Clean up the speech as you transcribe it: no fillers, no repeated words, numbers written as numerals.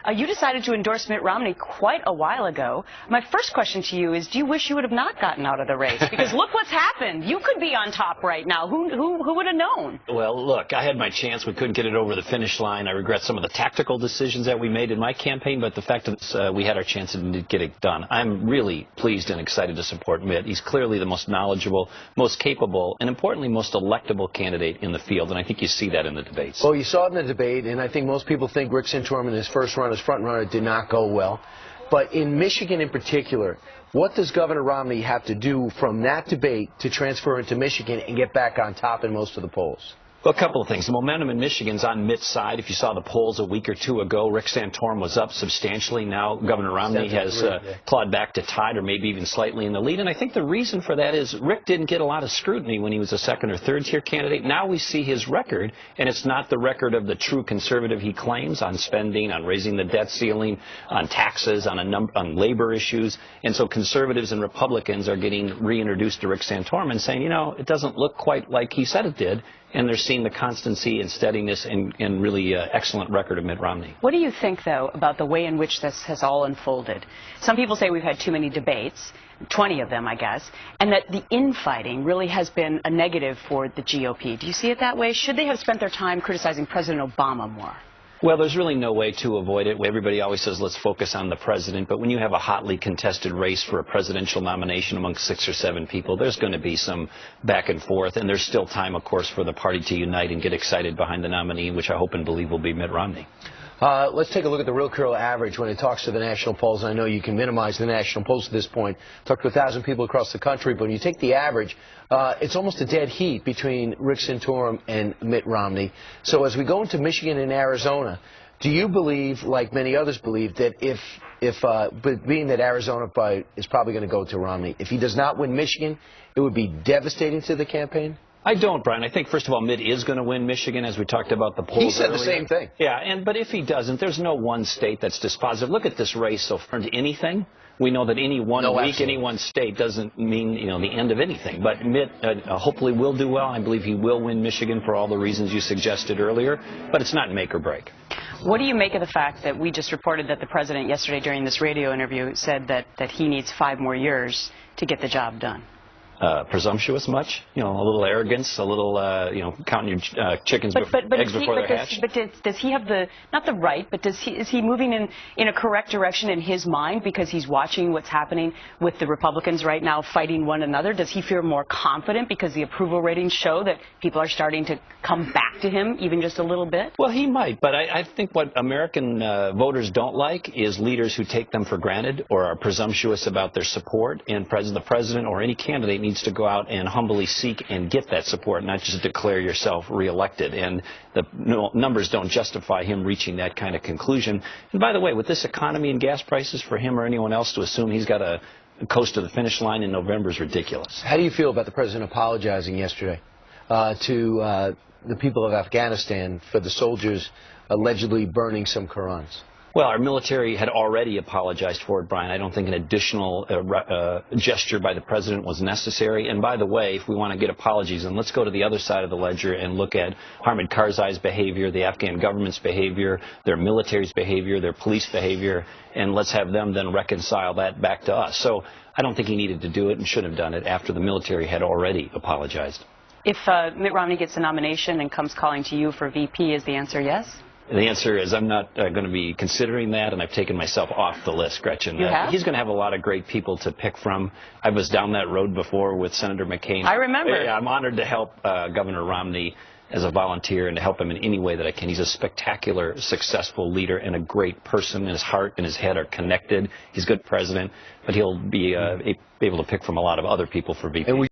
You decided to endorse Mitt Romney quite a while ago. My first question to you is, do you wish you would have not gotten out of the race? Because look what's happened. You could be on top right now. Who would have known? Well, look, I had my chance. We couldn't get it over the finish line. I regret some of the tactical decisions that we made in my campaign, but the fact that we had our chance and didn't get it done. I'm really pleased and excited to support Mitt. He's clearly the most knowledgeable, most capable, and importantly, most electable candidate in the field, and I think you see that in the debates. Well, you saw it in the debate, and I think most people think Rick Santorum in his first run as front runner did not go well. But in Michigan in particular, what does Governor Romney have to do from that debate to transfer into Michigan and get back on top in most of the polls? Well, a couple of things. The momentum in Michigan's on Mitt's side. If you saw the polls a week or two ago, Rick Santorum was up substantially. Now Governor Romney has clawed back to tied or maybe even slightly in the lead. And I think the reason for that is Rick didn't get a lot of scrutiny when he was a second or third tier candidate. Now we see his record, and it's not the record of the true conservative he claims on spending, on raising the debt ceiling, on taxes, on labor issues. And so conservatives and Republicans are getting reintroduced to Rick Santorum and saying, you know, it doesn't look quite like he said it did. And they're seeing the constancy and steadiness and really excellent record of Mitt Romney. What do you think, though, about the way in which this has all unfolded? Some people say we've had too many debates, 20 of them, I guess, and that the infighting really has been a negative for the GOP. Do you see it that way? Should they have spent their time criticizing President Obama more? Well, there's really no way to avoid it. Everybody always says, let's focus on the president. But when you have a hotly contested race for a presidential nomination among 6 or 7 people, there's going to be some back and forth. And there's still time, of course, for the party to unite and get excited behind the nominee, which I hope and believe will be Mitt Romney. Let's take a look at the real curl average when it talks to the national polls. I know you can minimize the national polls at this point. Talk to 1,000 people across the country, but when you take the average, it's almost a dead heat between Rick Santorum and Mitt Romney. So as we go into Michigan and Arizona, do you believe, like many others believe, that but being that Arizona is probably going to go to Romney, if he does not win Michigan, it would be devastating to the campaign? I don't, Brian. I think, first of all, Mitt is going to win Michigan, as we talked about the polls He said earlier. the same thing. Yeah, but if he doesn't, there's no one state that's dispositive. Look at this race so far to anything. We know that any one week, any one state doesn't mean, you know, the end of anything. But Mitt hopefully will do well. I believe he will win Michigan for all the reasons you suggested earlier. But it's not make or break. What do you make of the fact that we just reported that the president yesterday during this radio interview said that he needs 5 more years to get the job done? Presumptuous much? You know, a little arrogance, a little, you know, counting your chickens eggs before they're hatched. But does he have not the right, but is he moving in a correct direction in his mind because he's watching what's happening with the Republicans right now fighting one another? Does he feel more confident because the approval ratings show that people are starting to come back to him even just a little bit? Well, he might, but I think what American voters don't like is leaders who take them for granted or are presumptuous about their support, and the president or any candidate needs to go out and humbly seek and get that support, not just declare yourself reelected. And the numbers don't justify him reaching that kind of conclusion. And by the way, with this economy and gas prices, for him or anyone else to assume he's got to coast to the finish line in November is ridiculous. How do you feel about the president apologizing yesterday to the people of Afghanistan for the soldiers allegedly burning some Qurans? Well, our military had already apologized for it, Brian. I don't think an additional gesture by the president was necessary. And by the way, if we want to get apologies, then let's go to the other side of the ledger and look at Hamid Karzai's behavior, the Afghan government's behavior, their military's behavior, their police behavior, and let's have them then reconcile that back to us. So I don't think he needed to do it and should have done it after the military had already apologized. If Mitt Romney gets the nomination and comes calling to you for VP, is the answer yes? The answer is I'm not going to be considering that, and I've taken myself off the list, Gretchen. You have? He's going to have a lot of great people to pick from. I was down that road before with Senator McCain. I remember. Yeah, I'm honored to help Governor Romney as a volunteer and to help him in any way that I can. He's a spectacular, successful leader and a great person. His heart and his head are connected. He's a good president, but he'll be able to pick from a lot of other people for VP.